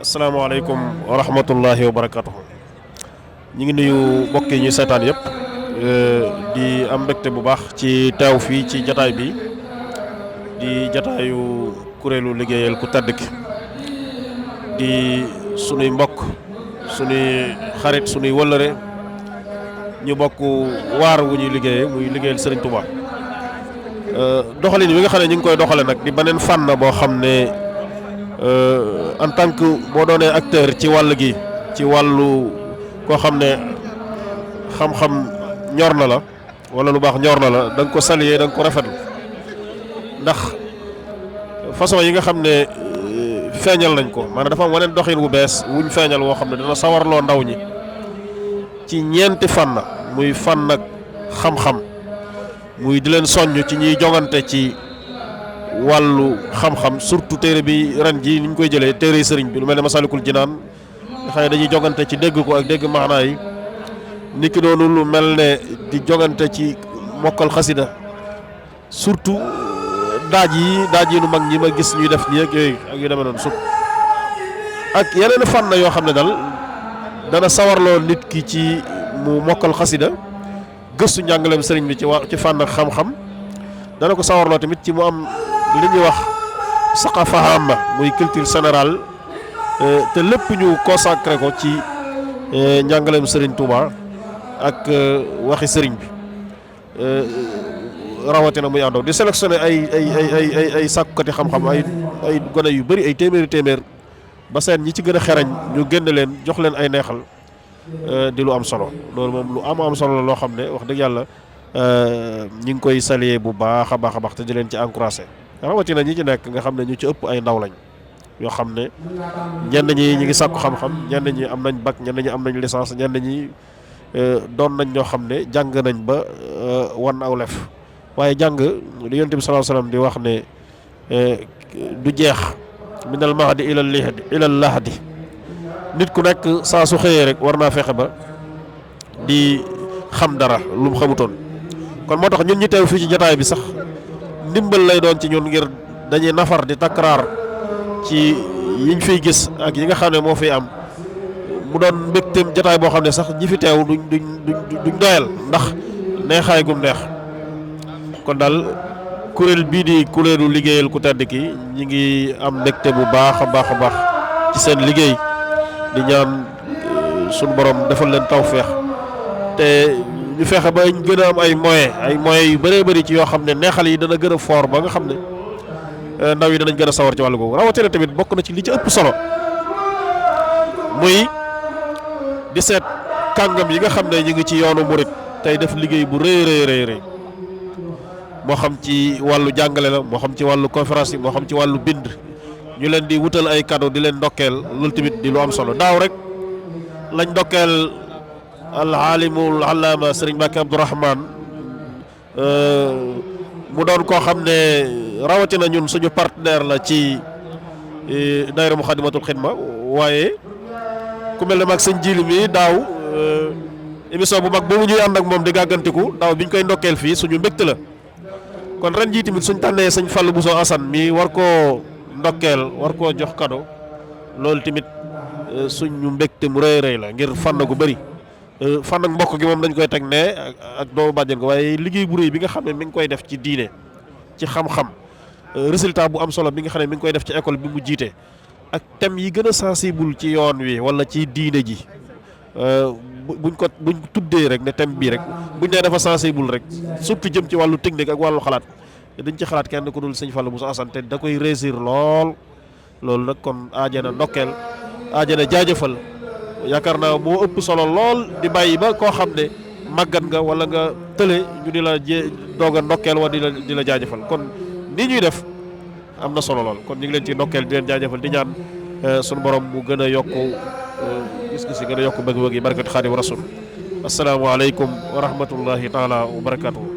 asalaamaaleykum wa rahmatullahi wa barakatuhu. ñu ngi nuyu mbokk yi ñuy seetaan yëpp di am mbégte bu baax ci teew fii ci jataay bi di jataayu kuréelu liggéeyal ku tedd ki di sunuy mbokk sunuy xarit sunuy wëllëre ñu bokk waar wu ñuy liggéeyee muy liggéeyal Serigne Touba. doxalin wi nga xam ne ñu ngi koy doxale nag di beneen fànn boo xam ne en tant que boo doonee acteur ci wàll gi ci wàllu koo xam ne xam-xam ñor na la wala lu baax ñor na la da nga ko saluer da nga ko rafetlu ndax façon yi nga xam ne feeñal nañ ko maanaam dafa am waneen doxin wu bees wuñ feeñal woo xam ne dana sawarloo ndaw ñi ci ñeenti fànn muy fànn ak xam-xam muy di leen soññ ci ñuy jongante ci wàllu xam-xam surtout téere bi ren ji ni ñu koy jëlee téere sëriñ bi lu mel ne Masalikul Jinaan nga xam ne dañuy jongante ci dégg ko ak dégg maanaa yi niki noonu lu mel ne di jongante ci mokkal xasida surtout daaj yi nu mag ñi ma gis ñuy def nii ak yooyu ak yu demee noonu surtout ak yeneen fànn yoo xam ne daal dana sawarloo nit ki ci mu mokkal xasida gëstu njàngaleem sëriñ bi ci fànn ak xam-xam dana ko sawarloo tamit ci mu am li ñuy wax saqafa amma muy culture générale te lépp ñu consacré ko ci njàngaleem Serigne Touba ak waxi Serigne bi rawatina muy àndoon di sélectionné ay sàkkukati xam-xam ay gone yu bëri ay téeméer ba seen ñi ci gën a xerañ ñu génn leen jox leen ay neexal di lu am solo loolu moom lu am solo la loo xam ne wax dëgg yàlla ñi ngi koy saluer bu baax a baax te di leen ci encouragé. rawatina ñi ci nekk nga xam ne ñu ci ëpp ay ndaw lañ yoo xam ne ñenn ñi ñi ngi sàkku xam-xam ñenn ñi am nañ bac ñenn ñi am nañ licence ñenn ñi doon nañ ñoo xam ne jàng nañ ba wan aw lef waaye jàng li Yonent bi sallallahu alayhi wasallam di wax ne du jeex minal mahdi ilal lahdi nit ku nekk saa su xëyee rek war naa fexe ba di xam dara lu mu xamutoon kon moo tax ñun ñi teew fii ci jotaay bi sax ndimbal lay doon ci ñun ngir dañuy nafar di takraar ci yiñ fiy gis ak yi nga xam ne moo fiy am mu doon mbégteem jotaay boo xam ne sax ñi fi teew duñ doyal ndax neexaay gum neex kon daal kuréel bii di kuréelu liggéeyal ku tedd ki ñi ngi am mbégte bu baax a baax ci seen liggéey di ñaan suñu borom defal leen tawfeex te ñu fexe ba ñu gën a am ay moyens yu bëree bëri ci yoo xam ne neexal yi dana gën a fort ba nga xam ne ndaw yi danañ gën a sawar ci wàllu googu rawatina tamit bokk na ci li ci ëpp solo muy di seet kàngam yi nga xam ne ñu ngi ci yoonu murit tey def liggéey bu rëy moo xam ci wàllu jàngale la moo xam ci wàllu conférence yi moo xam ci wàllu bind ñu leen di wutal ay cadeau di leen ndokkeel loolu tamit di lu am solo daaw rek lañ ndokkeel al-aalimul allaama Serigne Mbacké Abdourahmane mu doon koo xam ne rawatina ñun suñu partenaire la ci daayira Muxaddamatul Xidma waaye ku mel ne mag sëñ Jili mi daaw émission bu mag boobu ñuy ànd ak moom di gàggantiku daaw biñ koy ndokkeel fii suñu mbégte la kon ren jii tamit suñ tànnee sëñ Fallou Bousso Assane mi war koo ndokkeel war koo jox cadeau loolu tamit suñu mbégte mu rëy la ngir fànn gu bëri. fan ak mbokk gi moom dañ koy teg ne ak doomu bàjjen ko waaye liggéey bu rëy bi nga xam ne mi ngi koy def ci diine ci xam-xam résultat bu am solo bi nga xam ne mi ngi koy def ci école bi mu jiite ak thème yi gën a sensible ci yoon wi wala ci diine ji buñ tuddee rek ne thème bii rek buñ nee dafa sensible rek surtout jëm ci wàllu technique ak wàllu xalaat dañ ci xalaat kenn ku dul sëñ Fallou Bousso Assane te da koy réussir loolu nag kon aajana ndokkeel aajana jaajëfal yaakaar naa moo ëpp solo lool di bàyyi ba koo xam ne màggat nga wala nga tële ñu di la doog a ndokkeel wala di la jaajëfal kon nii ñuy def am na solo lool kon ñu ngi leen ci ndokkeel di leen jaajëfal di ñaan sunu borom mu gën a yokk gis-gis yi gën a yokk bëgg-bëgg yi barkat Xaadimu Rasuul assalaamu aleykum wa rahmatullahi taala wa barakatuh